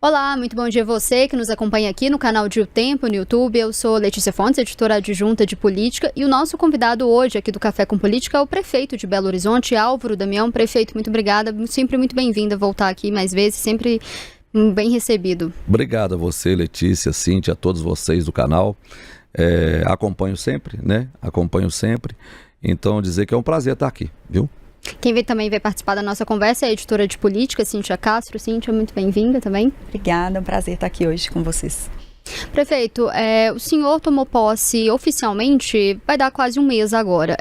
Olá, muito bom dia a você que nos acompanha aqui no canal de O Tempo, no YouTube. Eu sou Letícia Fontes, editora adjunta de política, e o nosso convidado hoje aqui do Café com Política é o prefeito de Belo Horizonte, Álvaro Damião. Prefeito, muito obrigada, sempre muito bem-vindo a voltar aqui mais vezes, sempre bem recebido. Obrigado a você, Letícia, Cíntia, a todos vocês do canal. Acompanho sempre, né? Acompanho sempre. Então, dizer que é um prazer estar aqui, viu? Quem também vai participar da nossa conversa é a editora de política, Cíntia Castro. Cíntia, muito bem-vinda também. Obrigada, é um prazer estar aqui hoje com vocês. Prefeito, o senhor tomou posse oficialmente, vai dar quase um mês agora.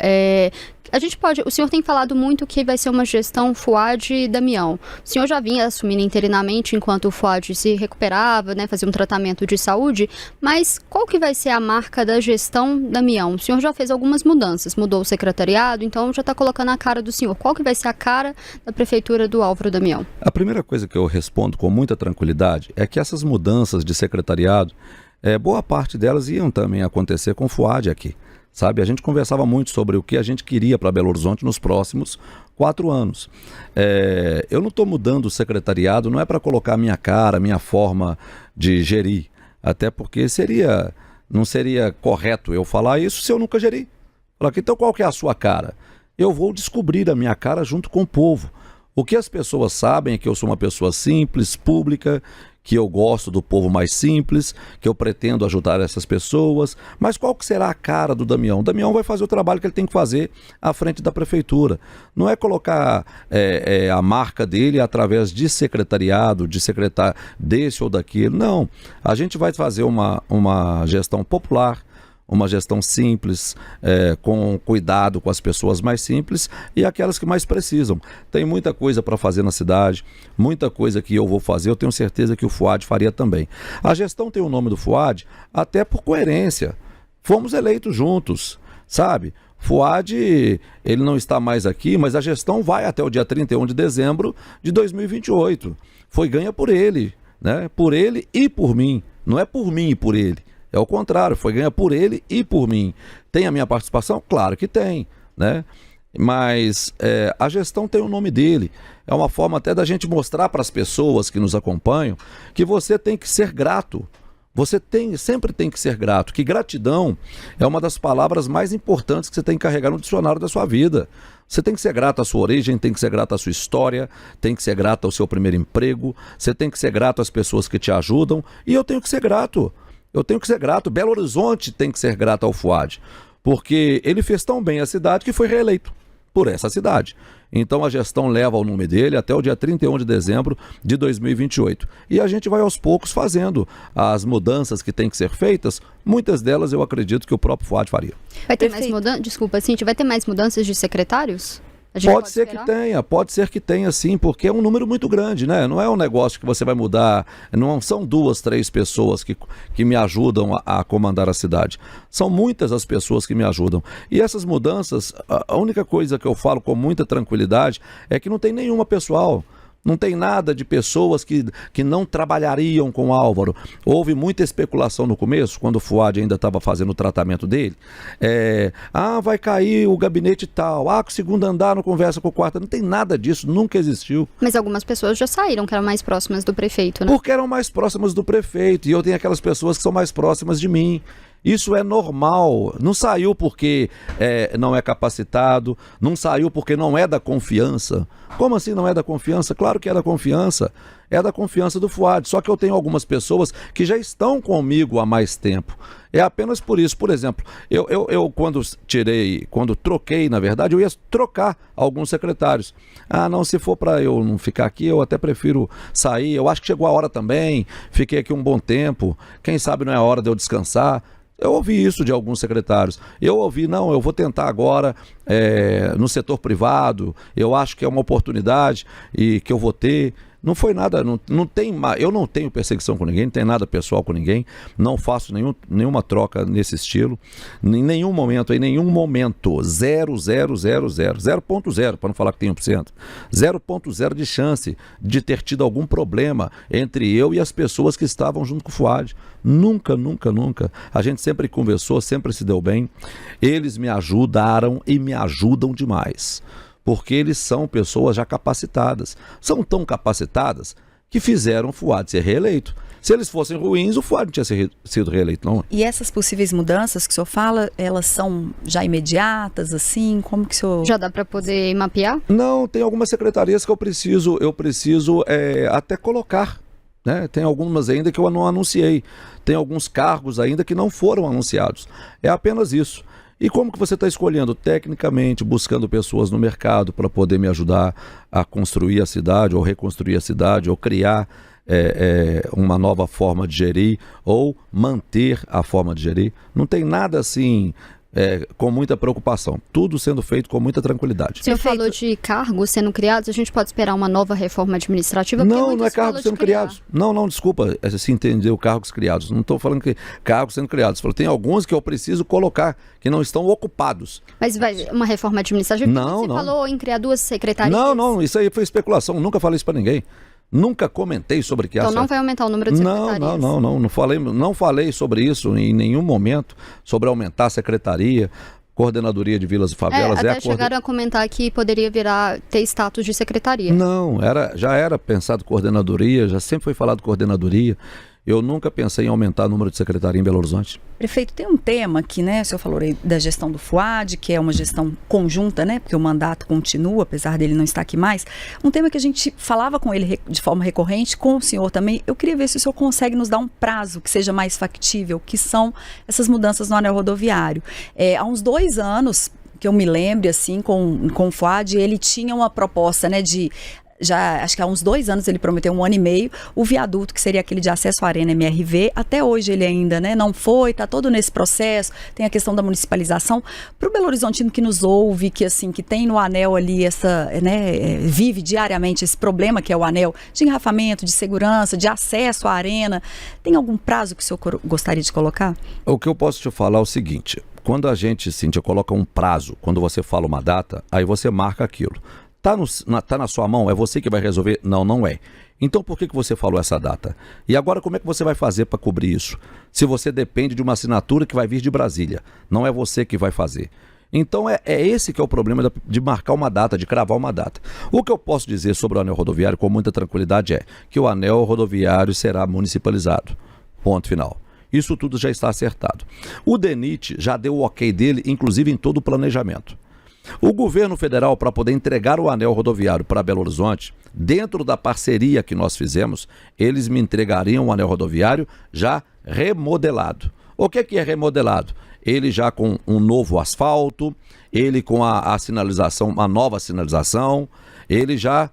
O senhor tem falado muito que vai ser uma gestão Fuad-Damião. O senhor já vinha assumindo interinamente enquanto o Fuad se recuperava, né, fazia um tratamento de saúde, mas qual que vai ser a marca da gestão Damião? O senhor já fez algumas mudanças, mudou o secretariado, então já está colocando a cara do senhor. Qual que vai ser a cara da prefeitura do Álvaro Damião? A primeira coisa que eu respondo com muita tranquilidade é que essas mudanças de secretariado, boa parte delas iam também acontecer com o Fuad aqui. Sabe, a gente conversava muito sobre o que a gente queria para Belo Horizonte nos próximos 4 anos. Eu não estou mudando o secretariado, não é para colocar a minha cara, a minha forma de gerir. Até porque não seria correto eu falar isso se eu nunca geri. Então qual que é a sua cara? Eu vou descobrir a minha cara junto com o povo. O que as pessoas sabem é que eu sou uma pessoa simples, pública, que eu gosto do povo mais simples, que eu pretendo ajudar essas pessoas. Mas qual que será a cara do Damião? O Damião vai fazer o trabalho que ele tem que fazer à frente da prefeitura. Não é colocar a marca dele através de secretariado, de secretário desse ou daquele. Não. A gente vai fazer uma gestão popular, uma gestão simples, com cuidado com as pessoas mais simples e aquelas que mais precisam. Tem muita coisa para fazer na cidade, muita coisa que eu vou fazer, eu tenho certeza que o Fuad faria também. A gestão tem o nome do Fuad até por coerência. Fomos eleitos juntos, sabe? Fuad, ele não está mais aqui, mas a gestão vai até o dia 31 de dezembro de 2028. Foi ganha por ele, né? Por ele e por mim. Não é por mim e por ele. É o contrário, foi ganha por ele e por mim. Tem a minha participação? Claro que tem, né? Mas a gestão tem o nome dele. É uma forma até da gente mostrar para as pessoas que nos acompanham que você tem que ser grato. Você sempre tem que ser grato, que gratidão é uma das palavras mais importantes que você tem que carregar no dicionário da sua vida. Você tem que ser grato à sua origem, tem que ser grato à sua história, tem que ser grato ao seu primeiro emprego, você tem que ser grato às pessoas que te ajudam, e eu tenho que ser grato. Eu tenho que ser grato. Belo Horizonte tem que ser grato ao Fuad, porque ele fez tão bem a cidade que foi reeleito por essa cidade. Então a gestão leva o nome dele até o dia 31 de dezembro de 2028. E a gente vai aos poucos fazendo as mudanças que têm que ser feitas. Muitas delas eu acredito que o próprio Fuad faria. Vai ter mais mudanças? Desculpa, Cíntia, vai ter mais mudanças de secretários? Pode ser que tenha sim, porque é um número muito grande, né? Não é um negócio que você vai mudar, não são 2, 3 pessoas que me ajudam a comandar a cidade. São muitas as pessoas que me ajudam. E essas mudanças, a única coisa que eu falo com muita tranquilidade é que não tem nenhuma pessoal. Não tem nada de pessoas que não trabalhariam com o Álvaro. Houve muita especulação no começo, quando o Fuad ainda estava fazendo o tratamento dele. Vai cair o gabinete tal. Que o segundo andar não conversa com o quarto. Não tem nada disso, nunca existiu. Mas algumas pessoas já saíram, que eram mais próximas do prefeito, né? Porque eram mais próximas do prefeito. E eu tenho aquelas pessoas que são mais próximas de mim. Isso é normal, não saiu porque não é capacitado, não saiu porque não é da confiança. Como assim não é da confiança? Claro que é da confiança do Fuad, só que eu tenho algumas pessoas que já estão comigo há mais tempo. É apenas por isso. Por exemplo, eu quando troquei, na verdade, eu ia trocar alguns secretários. Não, se for para eu não ficar aqui, eu até prefiro sair. Eu acho que chegou a hora também, fiquei aqui um bom tempo, quem sabe não é a hora de eu descansar. Eu ouvi isso de alguns secretários. Eu ouvi, não, eu vou tentar agora no setor privado, eu acho que é uma oportunidade e que eu vou ter. Não foi nada, eu não tenho perseguição com ninguém, não tenho nada pessoal com ninguém, não faço nenhuma troca nesse estilo, em nenhum momento, 0,0, para não falar que tem 1%, 0,0 de chance de ter tido algum problema entre eu e as pessoas que estavam junto com o Fuad. Nunca, nunca, nunca. A gente sempre conversou, sempre se deu bem, eles me ajudaram e me ajudam demais. Porque eles são pessoas já capacitadas. São tão capacitadas que fizeram o Fuad ser reeleito. Se eles fossem ruins, o Fuad não tinha sido reeleito, não. E essas possíveis mudanças que o senhor fala, elas são já imediatas, assim? Como que o senhor... Já dá para poder mapear? Não, tem algumas secretarias que eu preciso até colocar, né? Tem algumas ainda que eu não anunciei. Tem alguns cargos ainda que não foram anunciados. É apenas isso. E como que você está escolhendo? Tecnicamente, buscando pessoas no mercado para poder me ajudar a construir a cidade, ou reconstruir a cidade, ou criar uma nova forma de gerir, ou manter a forma de gerir. Não tem nada assim... com muita preocupação, tudo sendo feito com muita tranquilidade. O senhor falou de cargos sendo criados, a gente pode esperar uma nova reforma administrativa? Não é cargos sendo criados. Não, desculpa, se entendeu, cargos criados. Não estou falando que cargos sendo criados. Tem alguns que eu preciso colocar, que não estão ocupados. Mas vai uma reforma administrativa? Não. Você falou em criar 2 secretarias? Não, isso aí foi especulação, nunca falei isso para ninguém. Nunca comentei sobre que Então não vai aumentar o número de secretarias? Não falei sobre isso em nenhum momento, sobre aumentar a secretaria, coordenadoria de vilas e favelas. Até chegaram a comentar que poderia ter status de secretaria. Não, já era pensado coordenadoria, já sempre foi falado coordenadoria. Eu nunca pensei em aumentar o número de secretaria em Belo Horizonte. Prefeito, tem um tema que, né, o senhor falou aí da gestão do Fuad, que é uma gestão conjunta, né, porque o mandato continua, apesar dele não estar aqui mais. Um tema que a gente falava com ele de forma recorrente, com o senhor também. Eu queria ver se o senhor consegue nos dar um prazo que seja mais factível, que são essas mudanças no anel rodoviário. Há uns 2 anos, que eu me lembre, assim, com o Fuad, ele tinha uma proposta, né, já acho que há uns 2 anos ele prometeu, 1 ano e meio, o viaduto que seria aquele de acesso à Arena MRV. Até hoje ele ainda, né, não foi, está todo nesse processo. Tem a questão da municipalização. Para o Belo Horizontino que nos ouve, que assim, que tem no anel ali essa, né, vive diariamente esse problema que é o anel de engarrafamento, de segurança, de acesso à arena, tem algum prazo que o senhor gostaria de colocar? O que eu posso te falar é o seguinte: quando a gente, Cíntia, coloca um prazo, quando você fala uma data, aí você marca aquilo. Tá na sua mão? É você que vai resolver? Não é. Então por que você falou essa data? E agora como é que você vai fazer para cobrir isso? Se você depende de uma assinatura que vai vir de Brasília, não é você que vai fazer. Então é esse que é o problema de marcar uma data, de cravar uma data. O que eu posso dizer sobre o anel rodoviário com muita tranquilidade é que o anel rodoviário será municipalizado. Ponto final. Isso tudo já está acertado. O DENIT já deu o ok dele, inclusive em todo o planejamento. O governo federal, para poder entregar o anel rodoviário para Belo Horizonte, dentro da parceria que nós fizemos, eles me entregariam o anel rodoviário já remodelado. O que é remodelado? Ele já com um novo asfalto, ele com a sinalização, uma nova sinalização, ele já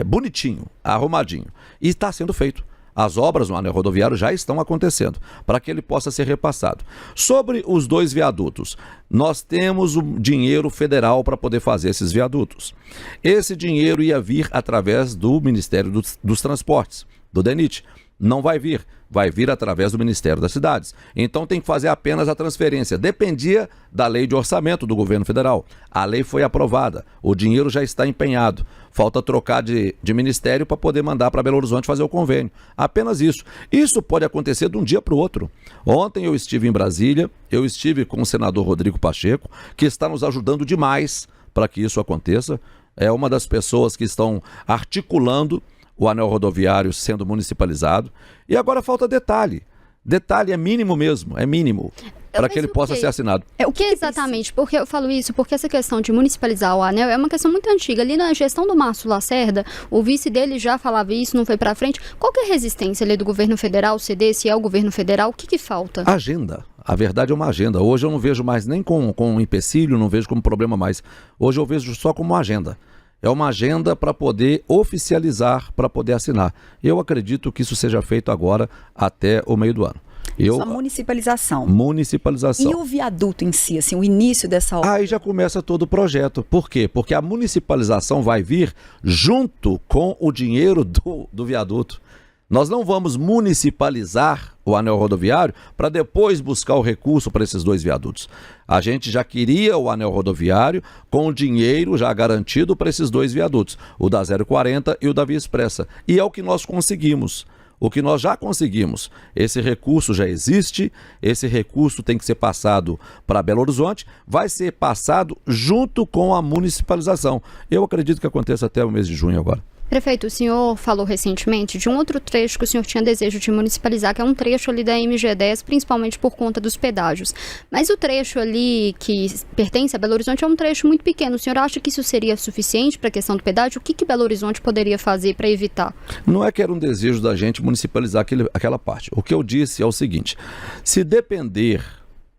bonitinho, arrumadinho. E está sendo feito. As obras no anel rodoviário já estão acontecendo, para que ele possa ser repassado. Sobre os 2 viadutos, nós temos o dinheiro federal para poder fazer esses viadutos. Esse dinheiro ia vir através do Ministério dos Transportes, do DENIT. Não vai vir através do Ministério das Cidades. Então tem que fazer apenas a transferência. Dependia da lei de orçamento do governo federal. A lei foi aprovada, o dinheiro já está empenhado. Falta trocar de ministério para poder mandar para Belo Horizonte fazer o convênio. Apenas isso. Isso pode acontecer de um dia para o outro. Ontem eu estive em Brasília, eu estive com o senador Rodrigo Pacheco, que está nos ajudando demais para que isso aconteça. É uma das pessoas que estão articulando o anel rodoviário sendo municipalizado. E agora falta detalhe. Detalhe é mínimo mesmo, é mínimo, para que ele possa ser assinado. O que exatamente? Porque eu falo isso porque essa questão de municipalizar o anel é uma questão muito antiga. Ali na gestão do Márcio Lacerda, o vice dele já falava isso, não foi para frente. Qual que é a resistência ali do governo federal, CD, se é o governo federal, o que falta? Agenda. A verdade é uma agenda. Hoje eu não vejo mais nem com empecilho, não vejo como problema mais. Hoje eu vejo só como uma agenda. É uma agenda para poder oficializar, para poder assinar. Eu acredito que isso seja feito agora até o meio do ano. Só municipalização. Municipalização. E o viaduto em si, assim, o início dessa obra? Aí já começa todo o projeto. Por quê? Porque a municipalização vai vir junto com o dinheiro do viaduto. Nós não vamos municipalizar o anel rodoviário para depois buscar o recurso para esses 2 viadutos. A gente já queria o anel rodoviário com o dinheiro já garantido para esses 2 viadutos, o da 040 e o da Via Expressa. E é o que nós conseguimos. O que nós já conseguimos. Esse recurso já existe, esse recurso tem que ser passado para Belo Horizonte, vai ser passado junto com a municipalização. Eu acredito que aconteça até o mês de junho agora. Prefeito, o senhor falou recentemente de um outro trecho que o senhor tinha desejo de municipalizar, que é um trecho ali da MG10, principalmente por conta dos pedágios. Mas o trecho ali que pertence a Belo Horizonte é um trecho muito pequeno. O senhor acha que isso seria suficiente para a questão do pedágio? O que Belo Horizonte poderia fazer para evitar? Não é que era um desejo da gente municipalizar aquela parte. O que eu disse é o seguinte: se depender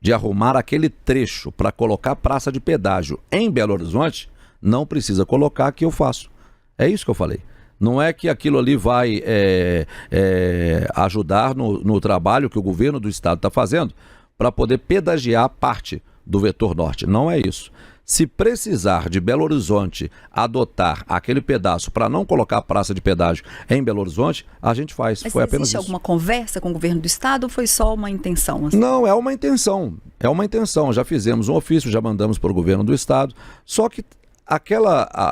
de arrumar aquele trecho para colocar praça de pedágio em Belo Horizonte, não precisa colocar, que eu faço. É isso que eu falei. Não é que aquilo ali vai ajudar no trabalho que o governo do estado está fazendo para poder pedagiar parte do vetor norte. Não é isso. Se precisar de Belo Horizonte adotar aquele pedaço para não colocar a praça de pedágio em Belo Horizonte, a gente faz. Mas foi apenas existe isso. alguma conversa com o governo do estado ou foi só uma intenção? Assim? Não, é uma intenção. É uma intenção. Já fizemos um ofício, já mandamos para o governo do estado. Só que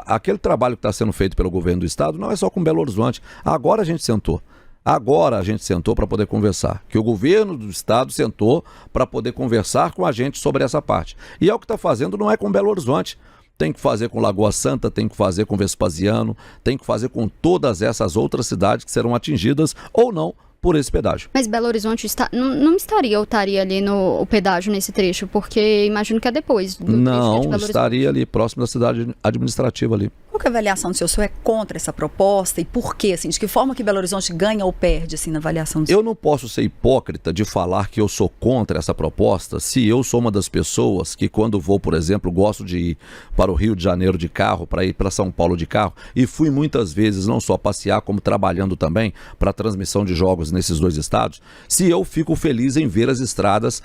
aquele trabalho que está sendo feito pelo governo do estado não é só com Belo Horizonte. Agora a gente sentou para poder conversar, que o governo do estado sentou para poder conversar com a gente sobre essa parte. E é o que está fazendo, não é com Belo Horizonte. Tem que fazer com Lagoa Santa, tem que fazer com Vespasiano, tem que fazer com todas essas outras cidades que serão atingidas ou não por esse pedágio. Mas Belo Horizonte não estaria ou estaria ali no pedágio nesse trecho, porque imagino que é depois do Não, trecho de Belo estaria ali próximo da cidade administrativa ali. Qual que é a avaliação do senhor? O senhor é contra essa proposta e por quê? Assim, de que forma que Belo Horizonte ganha ou perde assim, na avaliação do senhor? Eu não posso ser hipócrita de falar que eu sou contra essa proposta se eu sou uma das pessoas que, quando vou, por exemplo, gosto de ir para o Rio de Janeiro de carro, para ir para São Paulo de carro, e fui muitas vezes não só passear, como trabalhando também para a transmissão de jogos nesses dois estados, se eu fico feliz em ver as estradas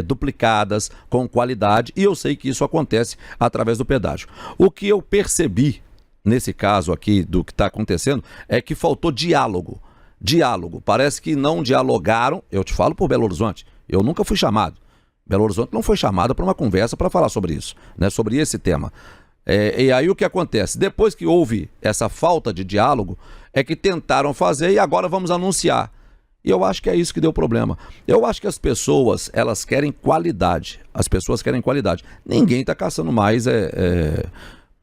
duplicadas, com qualidade, e eu sei que isso acontece através do pedágio. O que eu percebi nesse caso aqui do que está acontecendo é que faltou diálogo. Parece que não dialogaram. Eu te falo por Belo Horizonte, eu nunca fui chamado. Belo Horizonte não foi chamada para uma conversa para falar sobre isso, né, sobre esse tema. E aí o que acontece? Depois que houve essa falta de diálogo, é que tentaram fazer e agora vamos anunciar. E eu acho que é isso que deu problema. Eu acho que as pessoas, elas querem qualidade. As pessoas querem qualidade. Ninguém está caçando mais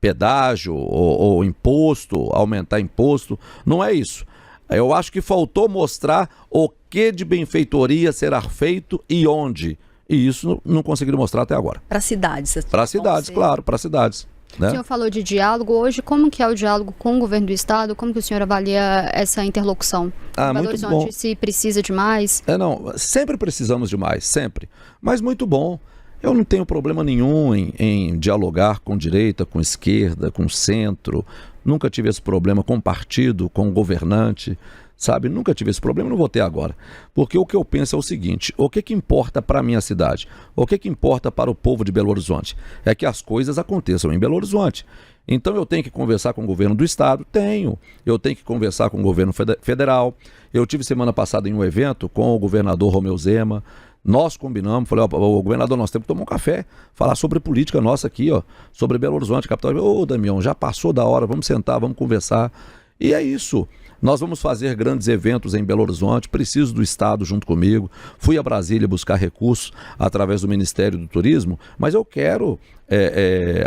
pedágio ou imposto, aumentar imposto. Não é isso. Eu acho que faltou mostrar o que de benfeitoria será feito e onde. E isso não conseguiram mostrar até agora. Para cidades. Para cidades, claro, para cidades. Né? O senhor falou de diálogo. Hoje, como que é o diálogo com o governo do estado? Como que o senhor avalia essa interlocução? Belo Horizonte se precisa de mais? Não, sempre precisamos de mais, sempre. Mas muito bom. Eu não tenho problema nenhum em dialogar com direita, com esquerda, com centro. Nunca tive esse problema com partido, com governante, sabe? Nunca tive esse problema, não vou ter agora. Porque o que eu penso é o seguinte: o que importa para a minha cidade? O que importa para o povo de Belo Horizonte? É que as coisas aconteçam em Belo Horizonte. Então eu tenho que conversar com o governo do estado? Tenho. Eu tenho que conversar com o governo federal. Eu tive semana passada em um evento com o governador Romeu Zema. Nós combinamos, falei, o governador, nós temos que tomar um café, falar sobre política nossa aqui, sobre Belo Horizonte, capital. Ô, Damião, já passou da hora, vamos sentar, vamos conversar. E é isso. Nós vamos fazer grandes eventos em Belo Horizonte, preciso do Estado junto comigo. Fui a Brasília buscar recursos através do Ministério do Turismo, mas eu quero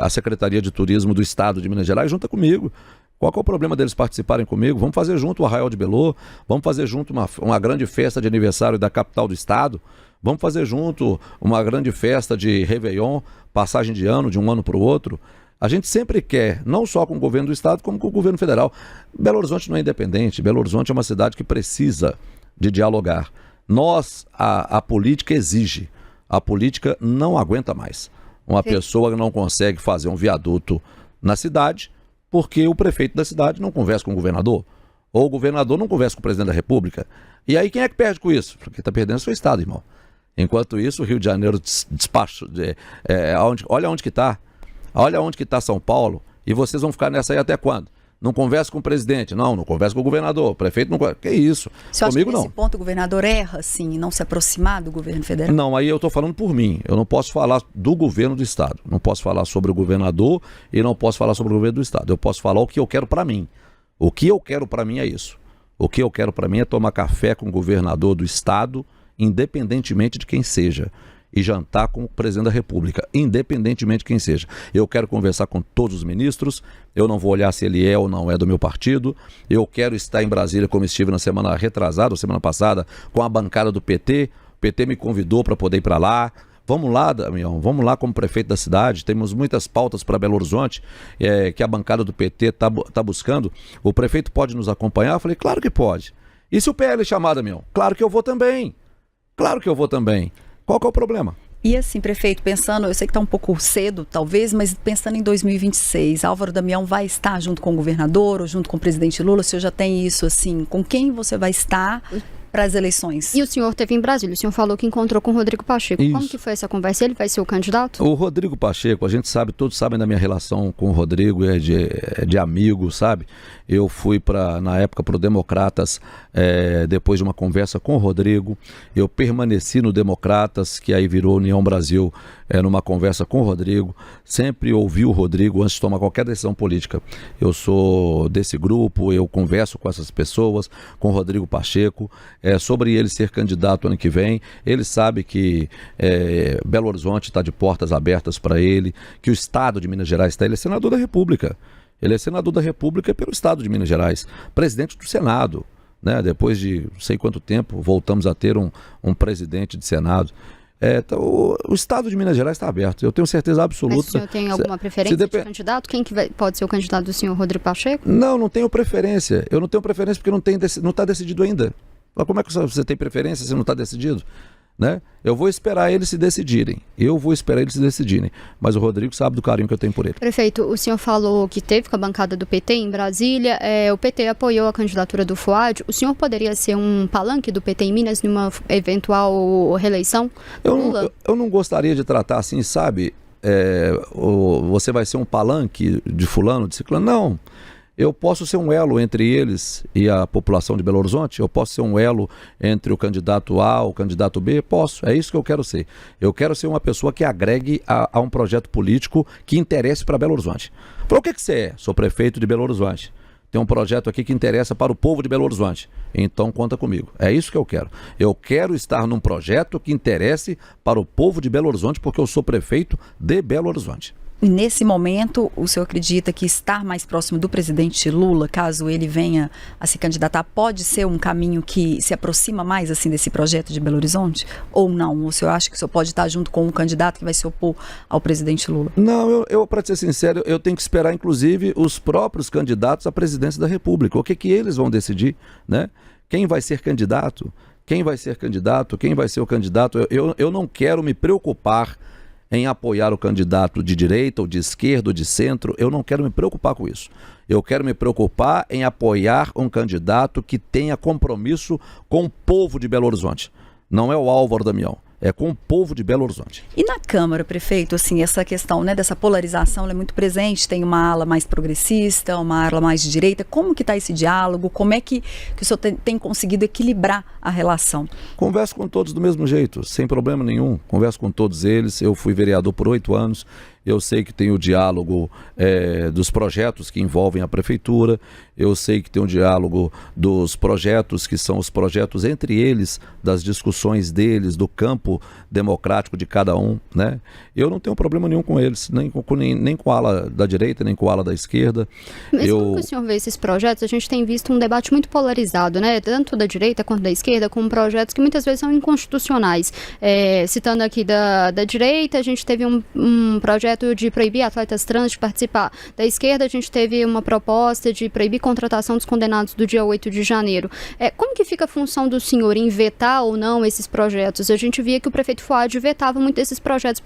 a Secretaria de Turismo do Estado de Minas Gerais junto comigo. Qual que é o problema deles participarem comigo? Vamos fazer junto o Arraial de Belô, vamos fazer junto uma grande festa de aniversário da capital do estado, vamos fazer junto uma grande festa de Réveillon, passagem de ano, de um ano para o outro. A gente sempre quer, não só com o governo do estado, como com o governo federal. Belo Horizonte não é independente, Belo Horizonte é uma cidade que precisa de dialogar. A política exige, a política não aguenta mais. Uma pessoa que não consegue fazer um viaduto na cidade, porque o prefeito da cidade não conversa com o governador, ou o governador não conversa com o presidente da República. E aí quem é que perde com isso? Quem está perdendo é o seu estado, irmão. Enquanto isso, o Rio de Janeiro despacha. Olha onde que está. Olha onde que está São Paulo. E vocês vão ficar nessa aí até quando? Não conversa com o presidente. Não conversa com o governador. O prefeito não conversa. Que isso? Comigo não. Nesse ponto o governador erra, assim, e não se aproximar do governo federal? Não, aí eu estou falando por mim. Eu não posso falar do governo do estado. Não posso falar sobre o governador e não posso falar sobre o governo do estado. Eu posso falar o que eu quero para mim. O que eu quero para mim é isso. O que eu quero para mim é tomar café com o governador do estado, independentemente de quem seja. e jantar com o presidente da República, independentemente de quem seja. Eu quero conversar com todos os ministros, eu não vou olhar se ele é ou não é do meu partido, eu quero estar em Brasília como estive na semana retrasada, ou semana passada, com a bancada do PT, o PT me convidou para poder ir para lá. Vamos lá, Damião, vamos lá como prefeito da cidade, temos muitas pautas para Belo Horizonte que a bancada do PT está buscando. O prefeito pode nos acompanhar? Eu falei, claro que pode. E se o PL chamar, Damião? Claro que eu vou também. Claro que eu vou também. Qual que é o problema? E assim, prefeito, pensando, eu sei que está um pouco cedo, talvez, mas pensando em 2026, Álvaro Damião vai estar junto com o governador ou junto com o presidente Lula? O senhor já tem isso, assim, com quem você vai estar para as eleições? E o senhor esteve em Brasília, o senhor falou que encontrou com o Rodrigo Pacheco. Isso. Como que foi essa conversa? Ele vai ser o candidato? O Rodrigo Pacheco, a gente sabe, todos sabem da minha relação com o Rodrigo, é de amigo, sabe? Eu fui, na época, para o Democratas, depois de uma conversa com o Rodrigo. Eu permaneci no Democratas, que aí virou União Brasil, numa conversa com o Rodrigo. Sempre ouvi o Rodrigo antes de tomar qualquer decisão política. Eu sou desse grupo, eu converso com essas pessoas, com o Rodrigo Pacheco, sobre ele ser candidato ano que vem. Ele sabe que Belo Horizonte está de portas abertas para ele, que o Estado de Minas Gerais está, ele é senador da República. Ele é senador da República pelo Estado de Minas Gerais, presidente do Senado, né? Depois de não sei quanto tempo, voltamos a ter um presidente de Senado. Então, o Estado de Minas Gerais está aberto, eu tenho certeza absoluta. Mas o senhor tem alguma preferência de candidato? Quem que pode ser o candidato do senhor Rodrigo Pacheco? Não tenho preferência. Eu não tenho preferência porque não está decidido ainda. Mas como é que você tem preferência se não está decidido? Né? Eu vou esperar eles se decidirem. Mas o Rodrigo sabe do carinho que eu tenho por ele. Prefeito, o senhor falou que teve com a bancada do PT em Brasília. O PT apoiou a candidatura do Fuad. O senhor poderia ser um palanque do PT em Minas numa eventual reeleição? Eu não gostaria de tratar assim, sabe? Você vai ser um palanque de fulano, de ciclano. Não. Eu posso ser um elo entre eles e a população de Belo Horizonte? Eu posso ser um elo entre o candidato A e o candidato B? Posso, é isso que eu quero ser. Eu quero ser uma pessoa que agregue a um projeto político que interesse para Belo Horizonte. Para o que você é? Sou prefeito de Belo Horizonte. Tem um projeto aqui que interessa para o povo de Belo Horizonte. Então conta comigo. É isso que eu quero. Eu quero estar num projeto que interesse para o povo de Belo Horizonte porque eu sou prefeito de Belo Horizonte. E nesse momento, o senhor acredita que estar mais próximo do presidente Lula, caso ele venha a se candidatar, pode ser um caminho que se aproxima mais assim desse projeto de Belo Horizonte? Ou não? O senhor acha que o senhor pode estar junto com um candidato que vai se opor ao presidente Lula? Não, eu para ser sincero, eu tenho que esperar inclusive os próprios candidatos à presidência da República. O que eles vão decidir, né? Quem vai ser candidato? Quem vai ser o candidato? Eu não quero me preocupar em apoiar o candidato de direita ou de esquerda ou de centro. Eu não quero me preocupar com isso. Eu quero me preocupar em apoiar um candidato que tenha compromisso com o povo de Belo Horizonte. Não é o Álvaro Damião, é com o povo de Belo Horizonte. E na Câmara, prefeito, assim, essa questão, né, dessa polarização, ela é muito presente, tem uma ala mais progressista, uma ala mais de direita. Como que está esse diálogo? Como é que o senhor tem conseguido equilibrar a relação? Converso com todos do mesmo jeito, sem problema nenhum. Converso com todos eles. Eu fui vereador por 8 anos. Eu sei que tem o diálogo dos projetos que envolvem a prefeitura, eu sei que tem o diálogo dos projetos que são os projetos entre eles, das discussões deles, do campo democrático de cada um, né? Eu não tenho problema nenhum com eles, nem com a ala da direita, nem com a ala da esquerda. Mas como que o senhor vê esses projetos? A gente tem visto um debate muito polarizado, né? Tanto da direita quanto da esquerda, com projetos que muitas vezes são inconstitucionais. Citando aqui da direita, a gente teve um projeto de proibir atletas trans de participar. Da esquerda, a gente teve uma proposta de proibir contratação dos condenados do dia 8 de janeiro. Como que fica a função do senhor em vetar ou não esses projetos? A gente via que o prefeito Fuad vetava muito desses projetos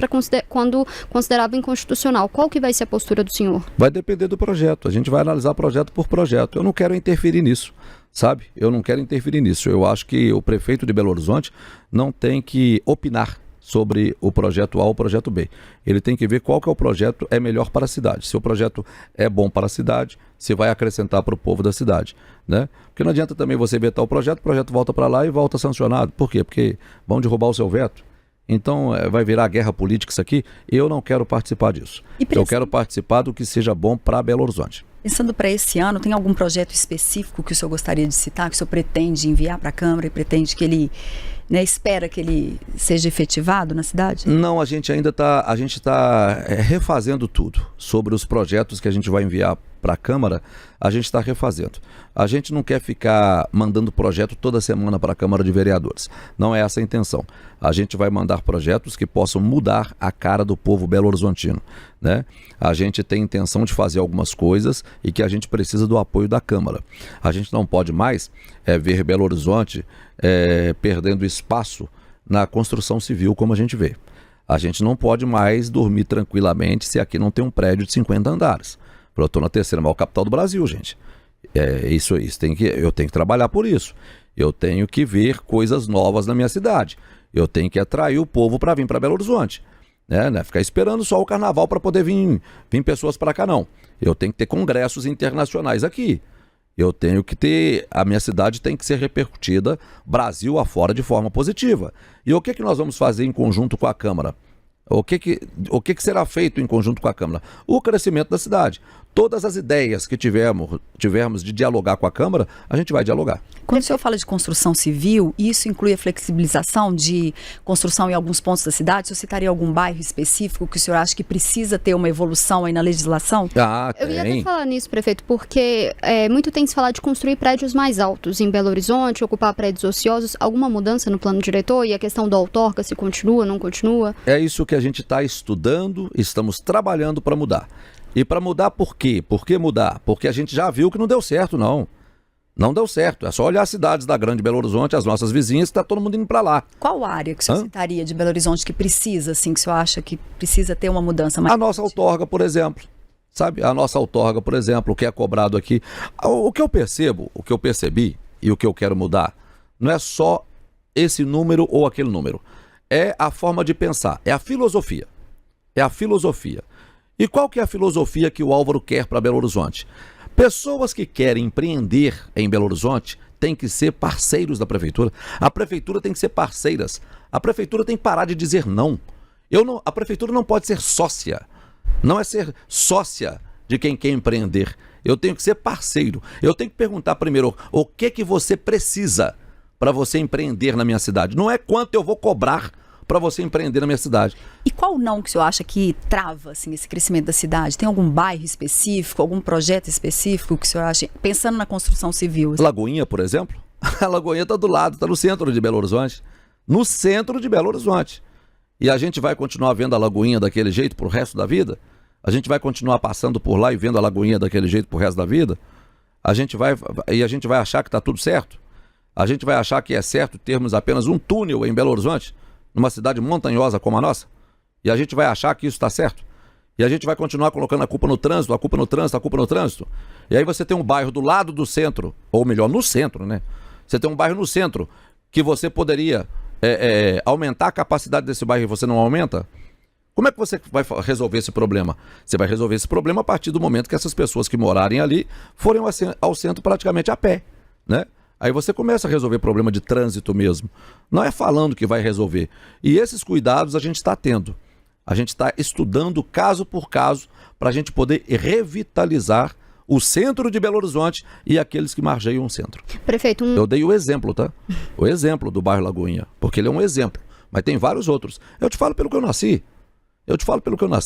quando considerava inconstitucional. Qual que vai ser a postura do senhor? Vai depender do projeto. A gente vai analisar projeto por projeto. Eu não quero interferir nisso, sabe? Eu não quero interferir nisso. Eu acho que o prefeito de Belo Horizonte não tem que opinar sobre o projeto A ou o projeto B. Ele tem que ver qual que é o projeto é melhor para a cidade. Se o projeto é bom para a cidade, se vai acrescentar para o povo da cidade, né? Porque não adianta também você vetar o projeto volta para lá e volta sancionado. Por quê? Porque vão derrubar o seu veto. Então vai virar guerra política isso aqui. Eu não quero participar disso. Eu quero participar do que seja bom para Belo Horizonte. Pensando para esse ano, tem algum projeto específico que o senhor gostaria de citar, que o senhor pretende enviar para a Câmara e pretende que ele né, espera que ele seja efetivado na cidade? Não, a gente ainda está refazendo tudo sobre os projetos que a gente vai enviar para a Câmara. A gente está refazendo. A gente não quer ficar mandando projeto toda semana para a Câmara de Vereadores. Não é essa a intenção. A gente vai mandar projetos que possam mudar a cara do povo belo-horizontino, né? A gente tem intenção de fazer algumas coisas e que a gente precisa do apoio da Câmara. A gente não pode mais ver Belo Horizonte perdendo espaço na construção civil como a gente vê. A gente não pode mais dormir tranquilamente se aqui não tem um prédio de 50 andares. Eu estou na terceira maior capital do Brasil, gente. Isso eu tenho que trabalhar por isso. Eu tenho que ver coisas novas na minha cidade. Eu tenho que atrair o povo para vir para Belo Horizonte. Né? Ficar esperando só o carnaval para poder vir pessoas para cá, não. Eu tenho que ter congressos internacionais aqui. Eu tenho que ter... A minha cidade tem que ser repercutida Brasil afora de forma positiva. E o que nós vamos fazer em conjunto com a Câmara? O que será feito em conjunto com a Câmara? O crescimento da cidade. Todas as ideias que tivermos de dialogar com a Câmara, a gente vai dialogar. Quando o senhor fala de construção civil, isso inclui a flexibilização de construção em alguns pontos da cidade? O senhor citaria algum bairro específico que o senhor acha que precisa ter uma evolução aí na legislação? Eu ia até falar nisso, prefeito, porque muito tem se falado de construir prédios mais altos em Belo Horizonte, ocupar prédios ociosos. Alguma mudança no plano diretor? E a questão da outorga, se continua, não continua? É isso que a gente está estudando, estamos trabalhando para mudar. E para mudar por quê? Por que mudar? Porque a gente já viu que não deu certo, não. Não deu certo. É só olhar as cidades da Grande Belo Horizonte, as nossas vizinhas, que está todo mundo indo para lá. Qual área que o senhor citaria de Belo Horizonte que precisa, assim, que o senhor acha que precisa ter uma mudança mais? A nossa outorga, por exemplo. Sabe? A nossa outorga, por exemplo, o que é cobrado aqui. O que eu percebo, o que eu percebi e o que eu quero mudar, não é só esse número ou aquele número. É a forma de pensar. É a filosofia. É a filosofia. E qual que é a filosofia que o Álvaro quer para Belo Horizonte? Pessoas que querem empreender em Belo Horizonte têm que ser parceiros da prefeitura. A prefeitura tem que ser parceiras. A prefeitura tem que parar de dizer não. A prefeitura não pode ser sócia. Não é ser sócia de quem quer empreender. Eu tenho que ser parceiro. Eu tenho que perguntar primeiro o que você precisa para você empreender na minha cidade. Não é quanto eu vou cobrar para você empreender na minha cidade. E qual não que o senhor acha que trava assim, esse crescimento da cidade? Tem algum bairro específico, algum projeto específico que o senhor acha, pensando na construção civil? Assim? Lagoinha, por exemplo. A Lagoinha está do lado, está no centro de Belo Horizonte. No centro de Belo Horizonte. E a gente vai continuar vendo a Lagoinha daquele jeito pro resto da vida? A gente vai continuar passando por lá e vendo a Lagoinha daquele jeito pro resto da vida? A gente vai achar que está tudo certo? A gente vai achar que é certo termos apenas um túnel em Belo Horizonte? Numa cidade montanhosa como a nossa, e a gente vai achar que isso está certo, e a gente vai continuar colocando a culpa no trânsito, a culpa no trânsito, a culpa no trânsito, e aí você tem um bairro do lado do centro, ou melhor, no centro, né? Você tem um bairro no centro que você poderia aumentar a capacidade desse bairro e você não aumenta. Como é que você vai resolver esse problema? Você vai resolver esse problema a partir do momento que essas pessoas que morarem ali forem ao centro praticamente a pé, né? Aí você começa a resolver problema de trânsito mesmo. Não é falando que vai resolver. E esses cuidados a gente está tendo. A gente está estudando caso por caso para a gente poder revitalizar o centro de Belo Horizonte e aqueles que margeiam o centro. Prefeito, Eu dei o exemplo, tá? O exemplo do bairro Lagoinha, porque ele é um exemplo. Mas tem vários outros. Eu te falo pelo que eu nasci.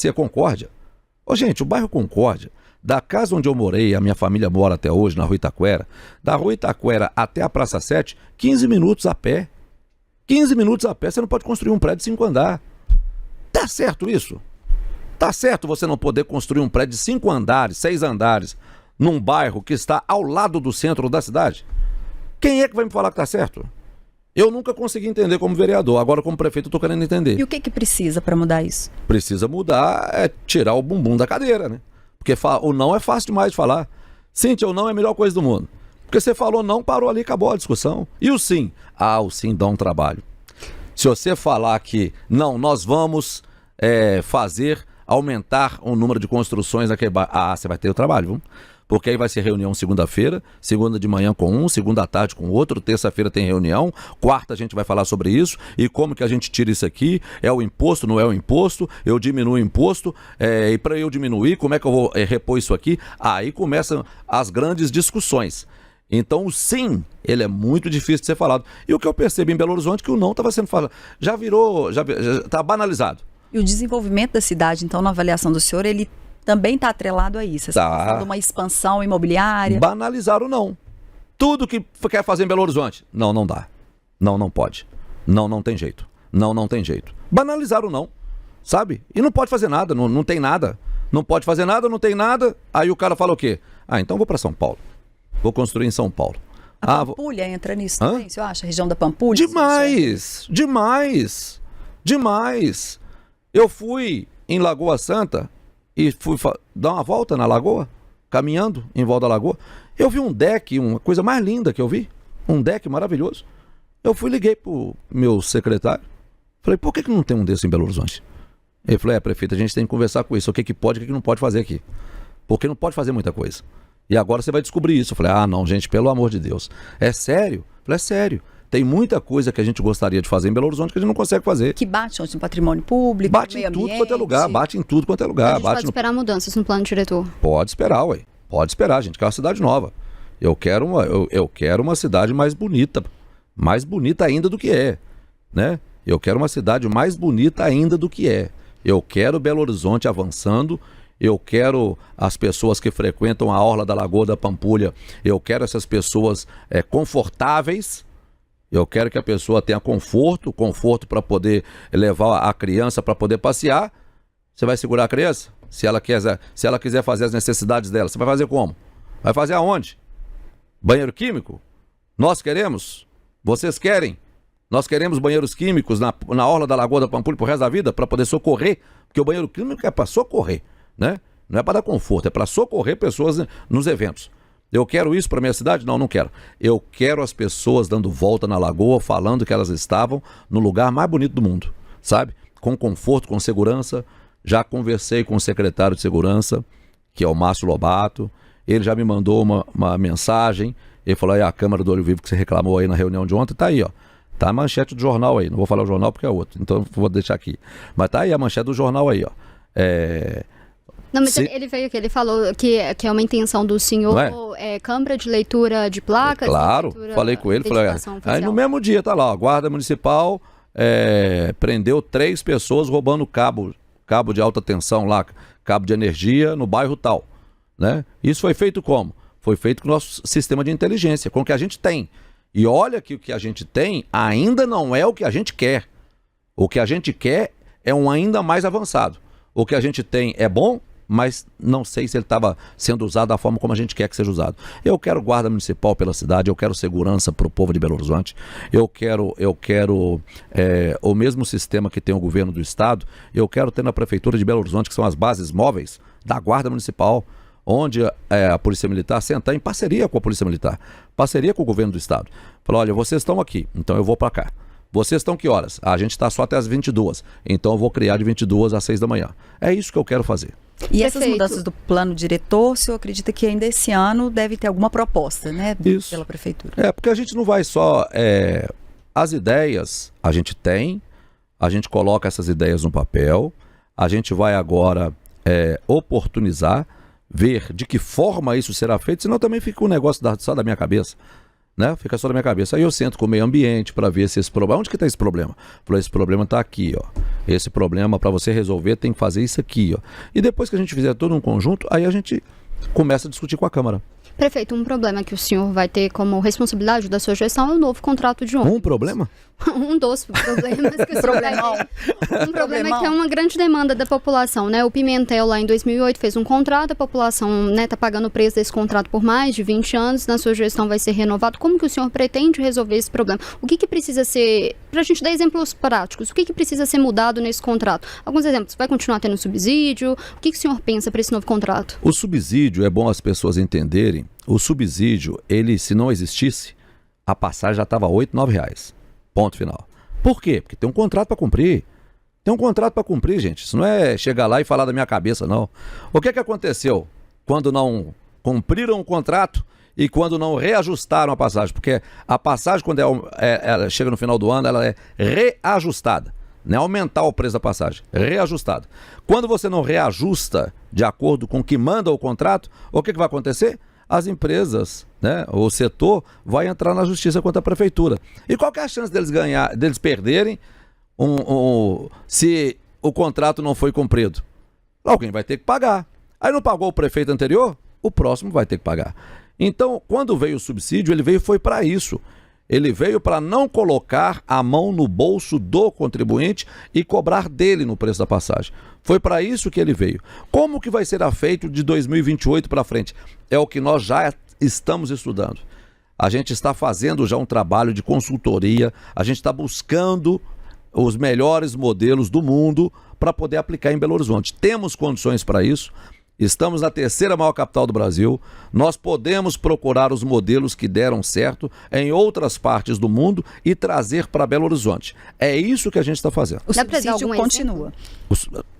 A Concórdia. Ô, gente, o bairro Concórdia, da casa onde eu morei, a minha família mora até hoje, na Rua Itaquera, da Rua Itaquera até a Praça 7, 15 minutos a pé. 15 minutos a pé, você não pode construir um prédio de 5 andares. Tá certo isso? Tá certo você não poder construir um prédio de 5 andares, 6 andares, num bairro que está ao lado do centro da cidade? Quem é que vai me falar que tá certo? Eu nunca consegui entender como vereador, agora como prefeito eu tô querendo entender. E o que precisa para mudar isso? Precisa mudar, tirar o bumbum da cadeira, né? Porque o não é fácil demais de falar. Cíntia, o não é a melhor coisa do mundo. Porque você falou não, parou ali, acabou a discussão. E o sim? O sim dá um trabalho. Se você falar que não, nós vamos aumentar o número de construções naquele bairro, você vai ter o trabalho, viu? Porque aí vai ser reunião segunda-feira, segunda de manhã com um, segunda à tarde com outro, terça-feira tem reunião, quarta a gente vai falar sobre isso e como que a gente tira isso aqui, é o imposto, não é o imposto, eu diminuo o imposto, e para eu diminuir, como é que eu vou repor isso aqui? Aí começam as grandes discussões. Então o sim, ele é muito difícil de ser falado. E o que eu percebi em Belo Horizonte é que o não estava sendo falado. Já está banalizado. E o desenvolvimento da cidade, então, na avaliação do senhor, ele também está atrelado a isso? Essa questão de uma expansão imobiliária? Banalizaram o não. Tudo que quer fazer em Belo Horizonte. Não dá. Não pode. Não tem jeito. Não tem jeito. Banalizaram o não, sabe? E não pode fazer nada, não tem nada. Não pode fazer nada, não tem nada. Aí o cara fala o quê? Então vou para São Paulo. Vou construir em São Paulo. A Pampulha entra nisso também, você acha? A região da Pampulha? Demais. Eu fui em Lagoa Santa e fui dar uma volta na lagoa, caminhando em volta da lagoa. Eu vi um deck, uma coisa mais linda que eu vi. Um deck maravilhoso. Eu liguei pro meu secretário. Falei, por que não tem um desse em Belo Horizonte? Ele falou, prefeito, a gente tem que conversar com isso. O que pode e o que não pode fazer aqui. Porque não pode fazer muita coisa. E agora você vai descobrir isso. Eu falei, não, gente, pelo amor de Deus. É sério? Eu falei, é sério. Tem muita coisa que a gente gostaria de fazer em Belo Horizonte que a gente não consegue fazer. Que bate onde? No patrimônio público, bate em tudo quanto é lugar, bate em tudo quanto é lugar. A gente pode esperar mudanças no plano diretor? Pode esperar, ué. Pode esperar, a gente quer uma cidade nova. Eu quero uma cidade mais bonita ainda do que é, né? Eu quero uma cidade mais bonita ainda do que é. Eu quero Belo Horizonte avançando. Eu quero as pessoas que frequentam a orla da Lagoa da Pampulha, eu quero essas pessoas confortáveis, eu quero que a pessoa tenha conforto para poder levar a criança para poder passear. Você vai segurar a criança? Se ela quiser fazer as necessidades dela, você vai fazer como? Vai fazer aonde? Banheiro químico? Nós queremos? Vocês querem? Nós queremos banheiros químicos na orla da Lagoa da Pampulha pro resto da vida, para poder socorrer, porque o banheiro químico é para socorrer, né? Não é para dar conforto, é para socorrer pessoas nos eventos. Eu quero isso para minha cidade? Não quero. Eu quero as pessoas dando volta na lagoa, falando que elas estavam no lugar mais bonito do mundo, sabe? Com conforto, com segurança. Já conversei com o secretário de segurança, que é o Márcio Lobato. Ele já me mandou uma mensagem. Ele falou, a Câmara do Olho Vivo que você reclamou aí na reunião de ontem, tá aí, ó. Tá a manchete do jornal aí. Não vou falar o jornal porque é outro, então vou deixar aqui. Mas tá aí a manchete do jornal aí, ó. Não, mas ele veio aqui, ele falou que é uma intenção do senhor, Câmara de Leitura de Placas. Claro, falei com ele, falei, aí no mesmo dia tá lá, ó, a Guarda Municipal prendeu 3 pessoas roubando cabo de alta tensão lá, cabo de energia no bairro tal, né? Isso foi feito como? Foi feito com o nosso sistema de inteligência, com o que a gente tem. E olha que o que a gente tem ainda não é o que a gente quer. O que a gente quer é um ainda mais avançado. O que a gente tem é bom, mas não sei se ele estava sendo usado da forma como a gente quer que seja usado. Eu quero guarda municipal pela cidade, eu quero segurança para o povo de Belo Horizonte, eu quero o mesmo sistema que tem o governo do estado, eu quero ter na prefeitura de Belo Horizonte, que são as bases móveis da guarda municipal, onde a Polícia Militar sentar em parceria com a Polícia Militar, parceria com o governo do estado. Falar, olha, vocês estão aqui, então eu vou para cá. Vocês estão que horas? A gente está só até as 22. Então eu vou criar de 22 às 6 da manhã. É isso que eu quero fazer. E essas mudanças do plano diretor, o senhor acredita que ainda esse ano deve ter alguma proposta, né? Isso. Pela prefeitura? Porque a gente não vai só... as ideias a gente tem, a gente coloca essas ideias no papel, a gente vai agora oportunizar, ver de que forma isso será feito, senão também fica um negócio só da minha cabeça. Né? Fica só na minha cabeça. Aí eu sento com o meio ambiente para ver se esse problema... Onde que está esse problema? Falei, esse problema está aqui, ó. Esse problema, para você resolver, tem que fazer isso aqui, ó. E depois que a gente fizer todo um conjunto, aí a gente começa a discutir com a Câmara. Prefeito, um problema que o senhor vai ter como responsabilidade da sua gestão é o novo contrato de ônibus. Um problema? Um dos problemas que o senhor vai ter. Um problema que é uma grande demanda da população, né? O Pimentel, lá em 2008, fez um contrato, a população está pagando o preço desse contrato por mais de 20 anos, na sua gestão vai ser renovado. Como que o senhor pretende resolver esse problema? O que precisa ser, para a gente dar exemplos práticos, o que precisa ser mudado nesse contrato? Alguns exemplos, vai continuar tendo subsídio? O que o senhor pensa para esse novo contrato? O subsídio, é bom as pessoas entenderem, o subsídio, ele, se não existisse, a passagem já estava R$ 8, R$ 9. Ponto final. Por quê? Porque tem um contrato para cumprir. Tem um contrato para cumprir, gente. Isso não é chegar lá e falar da minha cabeça, não. O que aconteceu quando não cumpriram o contrato e quando não reajustaram a passagem? Porque a passagem, quando ela chega no final do ano, ela é reajustada. Não é aumentar o preço da passagem, reajustada. Quando você não reajusta de acordo com o que manda o contrato, o que vai acontecer? as empresas, né, o setor vai entrar na justiça contra a prefeitura. E qual que é a chance deles perderem se o contrato não foi cumprido? Alguém vai ter que pagar. Aí não pagou o prefeito anterior? O próximo vai ter que pagar. Então, quando veio o subsídio, ele foi para isso. Ele veio para não colocar a mão no bolso do contribuinte e cobrar dele no preço da passagem. Foi para isso que ele veio. Como que vai ser feito de 2028 para frente? É o que nós já estamos estudando. A gente está fazendo já um trabalho de consultoria, a gente está buscando os melhores modelos do mundo para poder aplicar em Belo Horizonte. Temos condições para isso. Estamos na terceira maior capital do Brasil. Nós podemos procurar os modelos que deram certo em outras partes do mundo e trazer para Belo Horizonte. É isso que a gente está fazendo. O subsídio continua.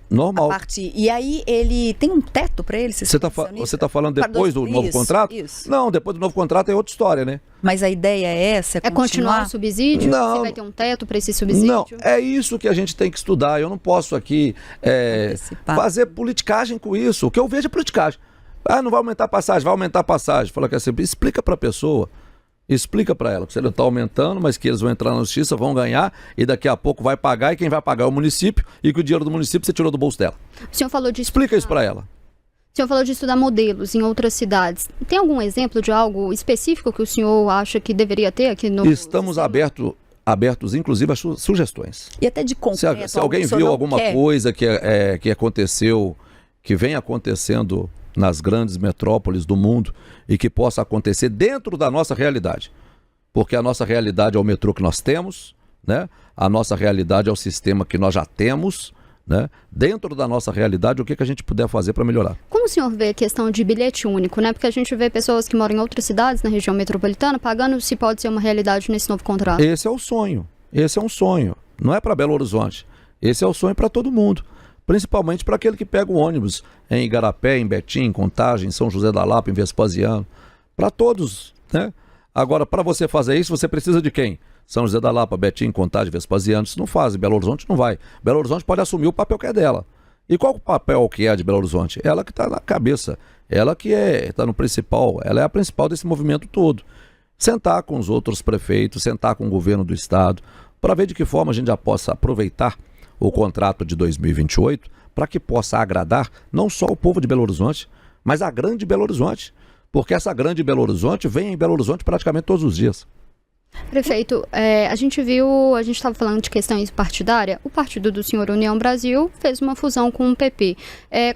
Normal. E aí ele tem um teto para ele? Você está falando depois do novo contrato? Isso. Não, depois do novo contrato é outra história, né? Mas a ideia é essa? É continuar o subsídio? Não. Você vai ter um teto para esse subsídio? Não, é isso que a gente tem que estudar. Eu não posso aqui fazer politicagem com isso. O que eu vejo é politicagem. Não vai aumentar a passagem, vai aumentar a passagem. Fala que explica para a pessoa. Explica para ela que você está aumentando, mas que eles vão entrar na justiça, vão ganhar e daqui a pouco vai pagar e quem vai pagar é o município e que o dinheiro do município você tirou do bolso dela. O senhor falou de Explica isso para ela. O senhor falou de estudar modelos em outras cidades. Tem algum exemplo de algo específico que o senhor acha que deveria ter aqui no Estamos abertos, inclusive, a sugestões. E até de concreto. Se alguém viu alguma coisa que aconteceu, que vem acontecendo nas grandes metrópoles do mundo e que possa acontecer dentro da nossa realidade. Porque a nossa realidade é o metrô que nós temos, né? A nossa realidade é o sistema que nós já temos, né? Dentro da nossa realidade, o que a gente puder fazer para melhorar. Como o senhor vê a questão de bilhete único, né? Porque a gente vê pessoas que moram em outras cidades, na região metropolitana, pagando se pode ser uma realidade nesse novo contrato. Esse é o sonho. Esse é um sonho. Não é para Belo Horizonte. Esse é o sonho para todo mundo. Principalmente para aquele que pega o ônibus em Igarapé, em Betim, em Contagem, em São José da Lapa, em Vespasiano. Para todos, né? Agora, para você fazer isso, você precisa de quem? São José da Lapa, Betim, Contagem, Vespasiano. Isso não faz. Belo Horizonte não vai. Belo Horizonte pode assumir o papel que é dela. E qual o papel que é de Belo Horizonte? Ela que está na cabeça. Ela que está no principal. Ela é a principal desse movimento todo. Sentar com os outros prefeitos, sentar com o governo do estado, para ver de que forma a gente já possa aproveitar o contrato de 2028 para que possa agradar não só o povo de Belo Horizonte, mas a grande Belo Horizonte, porque essa grande Belo Horizonte vem em Belo Horizonte praticamente todos os dias. Prefeito, a gente estava falando de questões partidárias, o partido do senhor União Brasil fez uma fusão com o PP.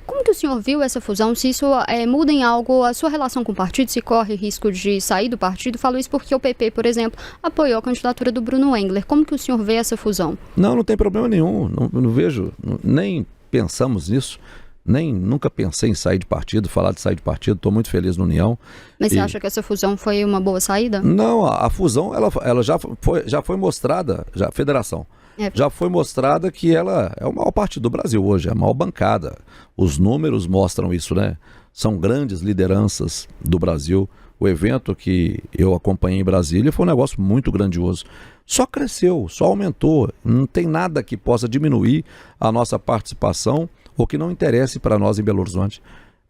Como que o senhor viu essa fusão? Se isso muda em algo a sua relação com o partido, se corre risco de sair do partido? Falo isso porque o PP, por exemplo, apoiou a candidatura do Bruno Engler. Como que o senhor vê essa fusão? Não tem problema nenhum, não vejo, nem pensamos nisso. Nunca pensei em sair de partido, falar de sair de partido, estou muito feliz no União. Mas você acha que essa fusão foi uma boa saída? Não, a fusão ela já foi mostrada, a federação, já foi mostrada que ela é o maior partido do Brasil hoje, é a maior bancada. Os números mostram isso, né? São grandes lideranças do Brasil. O evento que eu acompanhei em Brasília foi um negócio muito grandioso. Só cresceu, só aumentou, não tem nada que possa diminuir a nossa participação ou que não interesse para nós em Belo Horizonte.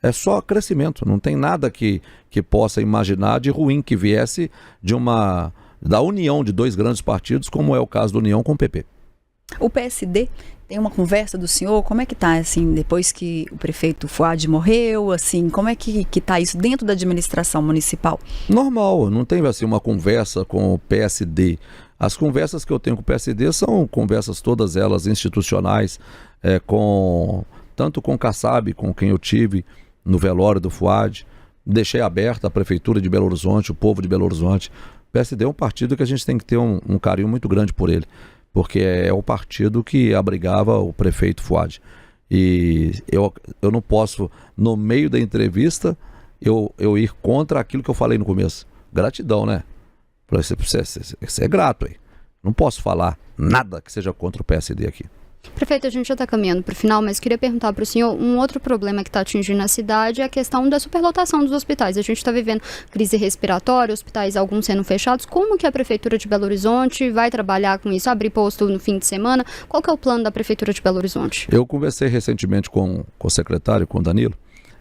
É só crescimento, não tem nada que possa imaginar de ruim que viesse da união de dois grandes partidos, como é o caso da União com o PP. O PSD tem uma conversa do senhor, como é que está, assim, depois que o prefeito Fuad morreu, assim, como é que está isso dentro da administração municipal? Normal, não tem assim uma conversa com o PSD. As conversas que eu tenho com o PSD são conversas todas elas institucionais, tanto com o Kassab, com quem eu tive no velório do Fuad, deixei aberta a Prefeitura de Belo Horizonte, o povo de Belo Horizonte. O PSD é um partido que a gente tem que ter um carinho muito grande por ele, porque é o partido que abrigava o prefeito Fuad. E eu não posso, no meio da entrevista, eu ir contra aquilo que eu falei no começo. Gratidão, né? Você é grato aí. Não posso falar nada que seja contra o PSD aqui. Prefeito, a gente já está caminhando para o final, mas queria perguntar para o senhor, um outro problema que está atingindo a cidade é a questão da superlotação dos hospitais. A gente está vivendo crise respiratória, hospitais alguns sendo fechados. Como que a Prefeitura de Belo Horizonte vai trabalhar com isso? Abrir posto no fim de semana? Qual que é o plano da Prefeitura de Belo Horizonte? Eu conversei recentemente com o secretário, com o Danilo,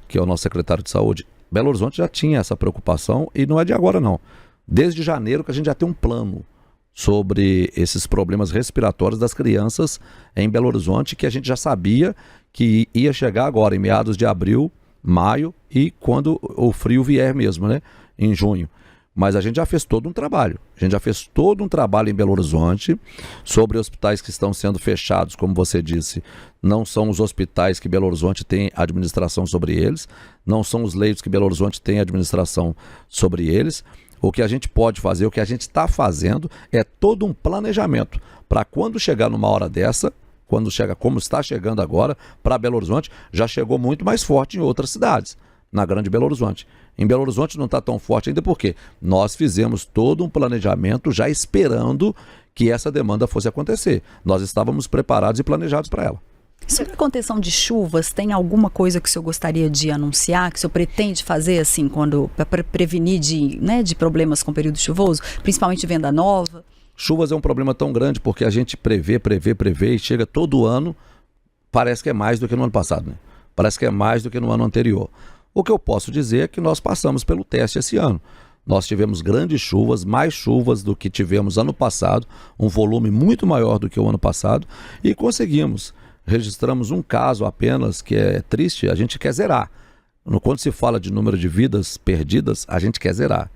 que é o nosso secretário de saúde. Belo Horizonte já tinha essa preocupação e não é de agora não. Desde janeiro que a gente já tem um plano sobre esses problemas respiratórios das crianças em Belo Horizonte, que a gente já sabia que ia chegar agora, em meados de abril, maio, e quando o frio vier mesmo, né? Em junho. Mas a gente já fez todo um trabalho. A gente já fez todo um trabalho em Belo Horizonte sobre hospitais que estão sendo fechados, como você disse. Não são os hospitais que Belo Horizonte tem administração sobre eles, não são os leitos que Belo Horizonte tem administração sobre eles. O que a gente pode fazer, o que a gente está fazendo é todo um planejamento para quando chegar numa hora dessa, quando chega como está chegando agora para Belo Horizonte, já chegou muito mais forte em outras cidades, na grande Belo Horizonte. Em Belo Horizonte não está tão forte ainda porque nós fizemos todo um planejamento já esperando que essa demanda fosse acontecer. Nós estávamos preparados e planejados para ela. Sobre a contenção de chuvas, tem alguma coisa que o senhor gostaria de anunciar, que o senhor pretende fazer assim, para prevenir de problemas com o período chuvoso, principalmente venda nova? Chuvas é um problema tão grande porque a gente prevê e chega todo ano, parece que é mais do que no ano passado, né? Parece que é mais do que no ano anterior. O que eu posso dizer é que nós passamos pelo teste esse ano. Nós tivemos grandes chuvas, mais chuvas do que tivemos ano passado, um volume muito maior do que o ano passado, e conseguimos. Registramos um caso apenas que é triste, a gente quer zerar. Quando se fala de número de vidas perdidas, a gente quer zerar.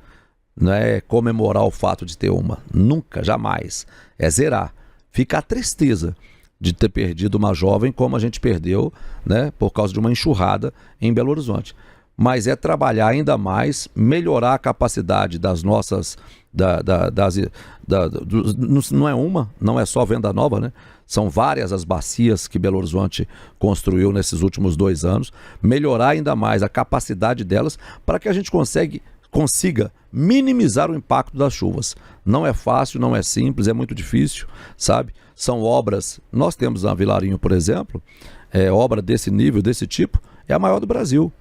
Não é comemorar o fato de ter uma, nunca, jamais. É zerar. Fica a tristeza de ter perdido uma jovem como a gente perdeu, né, por causa de uma enxurrada em Belo Horizonte. Mas é trabalhar ainda mais, melhorar a capacidade das nossas... não é uma, não é só venda nova, né? São várias as bacias que Belo Horizonte construiu nesses últimos 2 anos. Melhorar ainda mais a capacidade delas para que a gente consiga minimizar o impacto das chuvas. Não é fácil, não é simples, é muito difícil, sabe? São obras, nós temos na Vilarinho, por exemplo, obra desse nível, desse tipo, é a maior do Brasil.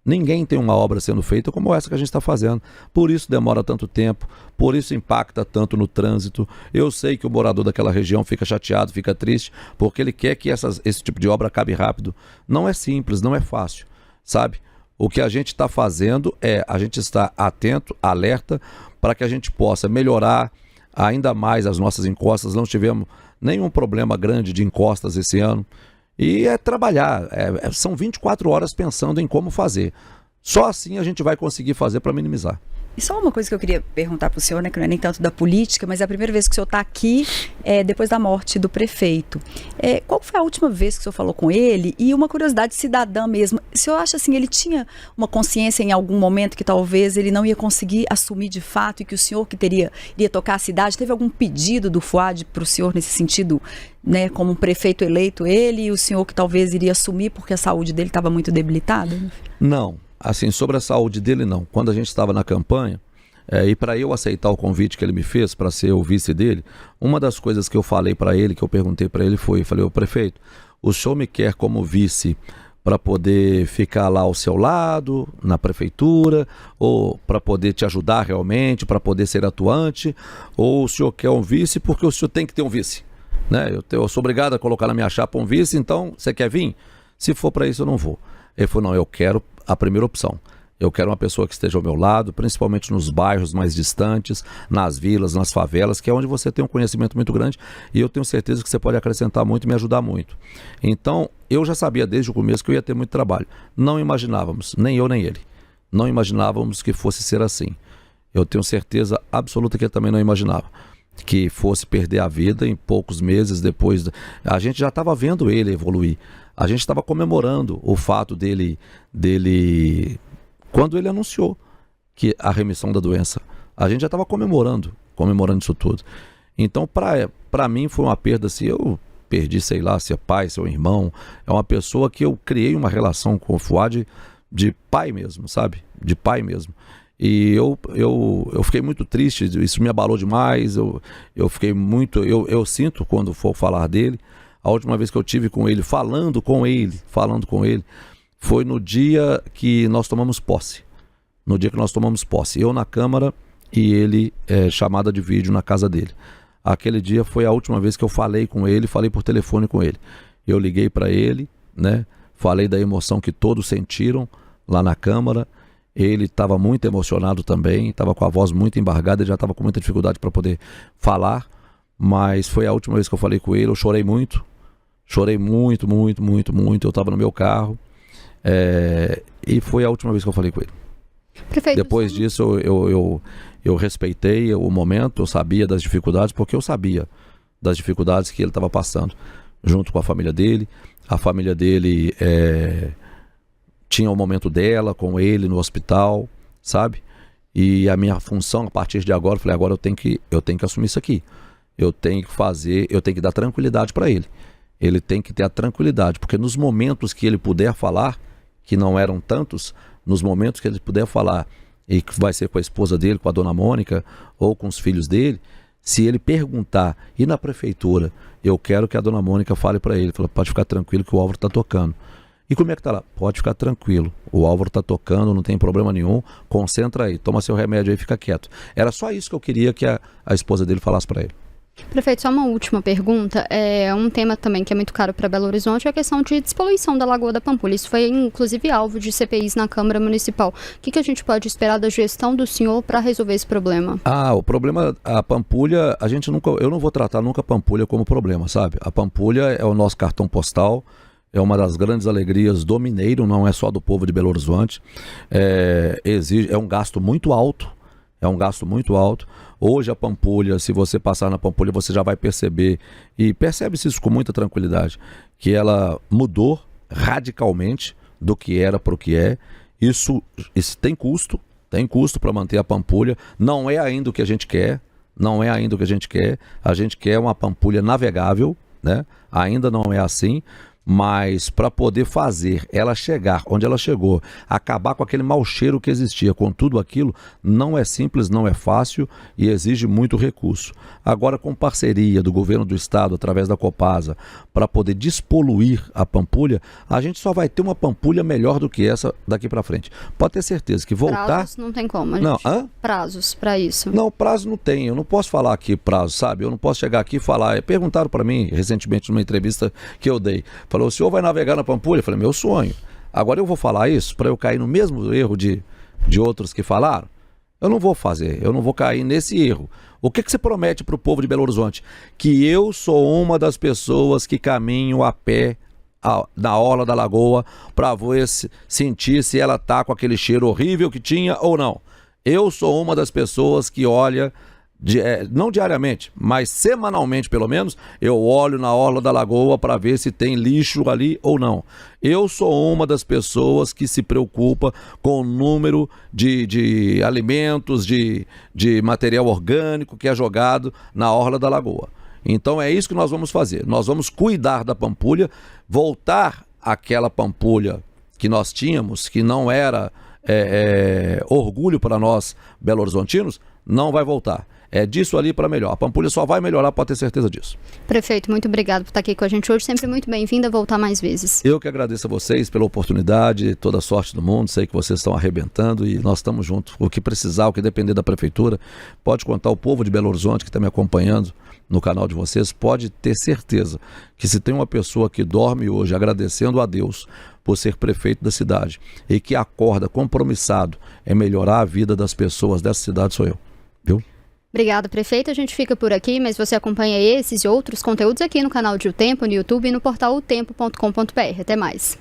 Ninguém tem uma obra sendo feita como essa que a gente está fazendo. Por isso demora tanto tempo, por isso impacta tanto no trânsito. Eu sei que o morador daquela região fica chateado, fica triste, porque ele quer que esse tipo de obra acabe rápido. Não é simples, não é fácil, sabe? O que a gente está fazendo é, a gente está atento, alerta, para que a gente possa melhorar ainda mais as nossas encostas. Não tivemos nenhum problema grande de encostas esse ano. E é trabalhar, são 24 horas pensando em como fazer. Só assim a gente vai conseguir fazer para minimizar. E só uma coisa que eu queria perguntar para o senhor, né, que não é nem tanto da política, mas é a primeira vez que o senhor está aqui depois da morte do prefeito. Qual foi a última vez que o senhor falou com ele? E uma curiosidade cidadã mesmo, o senhor acha assim, ele tinha uma consciência em algum momento que talvez ele não ia conseguir assumir de fato e que o senhor que iria tocar a cidade, teve algum pedido do FUAD para o senhor nesse sentido, né, como um prefeito eleito ele e o senhor que talvez iria assumir porque a saúde dele estava muito debilitada? Não. Assim, sobre a saúde dele, não. Quando a gente estava na campanha, e para eu aceitar o convite que ele me fez para ser o vice dele, uma das coisas que eu falei para ele, que eu perguntei para ele foi, ô prefeito, o senhor me quer como vice para poder ficar lá ao seu lado, na prefeitura, ou para poder te ajudar realmente, para poder ser atuante, ou o senhor quer um vice porque o senhor tem que ter um vice, né? Eu sou obrigado a colocar na minha chapa um vice, então você quer vir? Se for para isso eu não vou. Ele falou, não, eu quero a primeira opção. Eu quero uma pessoa que esteja ao meu lado, principalmente nos bairros mais distantes, nas vilas, nas favelas, que é onde você tem um conhecimento muito grande e eu tenho certeza que você pode acrescentar muito e me ajudar muito. Então, eu já sabia desde o começo que eu ia ter muito trabalho. Não imaginávamos, nem eu nem ele, não imaginávamos que fosse ser assim. Eu tenho certeza absoluta que ele também não imaginava que fosse perder a vida em poucos meses depois. A gente já estava vendo ele evoluir. A gente estava comemorando o fato dele, quando ele anunciou que a remissão da doença. A gente já estava comemorando isso tudo. Então, para mim, foi uma perda, se eu perdi, sei lá, se é pai, se é um irmão, é uma pessoa que eu criei uma relação com o FUAD de pai mesmo, sabe? De pai mesmo. E eu fiquei muito triste, isso me abalou demais, eu fiquei muito, eu sinto quando for falar dele. A última vez que eu tive com ele, falando com ele, foi no dia que nós tomamos posse. No dia que nós tomamos posse. Eu na Câmara e ele chamada de vídeo na casa dele. Aquele dia foi a última vez que eu falei com ele, falei por telefone com ele. Eu liguei para ele, né? Falei da emoção que todos sentiram lá na Câmara Ele estava muito emocionado também, estava com a voz muito embargada, ele já estava com muita dificuldade para poder falar, mas foi a última vez que eu falei com ele. Eu chorei muito, eu estava no meu carro, e foi a última vez que eu falei com ele. Prefeito, depois disso eu respeitei o momento, eu sabia das dificuldades, porque eu sabia das dificuldades que ele estava passando, junto com a família dele. A família dele tinha o momento dela com ele no hospital, sabe? E a minha função, a partir de agora, eu falei, agora eu tenho que assumir isso aqui. Eu tenho que dar tranquilidade para ele. Ele tem que ter a tranquilidade, porque nos momentos que ele puder falar, que não eram tantos, nos momentos que ele puder falar, e que vai ser com a esposa dele, com a dona Mônica, ou com os filhos dele, se ele perguntar, e na prefeitura, eu quero que a dona Mônica fale para ele, fala, pode ficar tranquilo que o Álvaro está tocando. E como é que tá lá? Pode ficar tranquilo, o Álvaro está tocando, não tem problema nenhum, concentra aí, toma seu remédio aí, fica quieto. Era só isso que eu queria que a esposa dele falasse para ele. Prefeito, só uma última pergunta. Um tema também que é muito caro para Belo Horizonte é a questão de despoluição da Lagoa da Pampulha. Isso foi, inclusive, alvo de CPIs na Câmara Municipal. O que a gente pode esperar da gestão do senhor para resolver esse problema? O problema, a Pampulha, eu não vou tratar nunca a Pampulha como problema, sabe? A Pampulha é o nosso cartão postal, é uma das grandes alegrias do mineiro, não é só do povo de Belo Horizonte. É um gasto muito alto. Hoje a Pampulha, se você passar na Pampulha, você já vai perceber, e percebe-se isso com muita tranquilidade, que ela mudou radicalmente do que era para o que é. Isso tem custo para manter a Pampulha. Não é ainda o que a gente quer, a gente quer uma Pampulha navegável, né? Ainda não é assim. Mas para poder fazer ela chegar onde ela chegou, acabar com aquele mau cheiro que existia, com tudo aquilo, não é simples, não é fácil e exige muito recurso. Agora, com parceria do governo do estado, através da Copasa, para poder despoluir a Pampulha, a gente só vai ter uma Pampulha melhor do que essa daqui para frente. Pode ter certeza que voltar... Prazos não tem como, gente. Prazos para isso. Não, prazo não tem. Eu não posso falar aqui prazo, sabe? Eu não posso chegar aqui e falar... Perguntaram para mim recentemente numa entrevista que eu dei. Falou, o senhor vai navegar na Pampulha? Eu falei, meu sonho. Agora eu vou falar isso para eu cair no mesmo erro de outros que falaram? Eu não vou fazer, eu não vou cair nesse erro. O que você promete para o povo de Belo Horizonte? Que eu sou uma das pessoas que caminho a pé na orla da lagoa para sentir se ela tá com aquele cheiro horrível que tinha ou não. Eu sou uma das pessoas que olha... não diariamente, mas semanalmente pelo menos, eu olho na orla da lagoa para ver se tem lixo ali ou não. Eu sou uma das pessoas que se preocupa com o número de alimentos, de material orgânico que é jogado na orla da lagoa. Então é isso que nós vamos fazer. Nós vamos cuidar da Pampulha, voltar àquela Pampulha que nós tínhamos, que não era orgulho para nós belo-horizontinos, não vai voltar. É disso ali para melhor. A Pampulha só vai melhorar, pode ter certeza disso. Prefeito, muito obrigado por estar aqui com a gente hoje. Sempre muito bem-vindo a voltar mais vezes. Eu que agradeço a vocês pela oportunidade, toda a sorte do mundo. Sei que vocês estão arrebentando e nós estamos juntos. O que precisar, o que depender da prefeitura, pode contar. O povo de Belo Horizonte que está me acompanhando no canal de vocês, pode ter certeza que se tem uma pessoa que dorme hoje agradecendo a Deus por ser prefeito da cidade e que acorda compromissado em melhorar a vida das pessoas dessa cidade, sou eu. Viu? Obrigada, prefeito. A gente fica por aqui, mas você acompanha esses e outros conteúdos aqui no canal de O Tempo, no YouTube e no portal otempo.com.br. Até mais.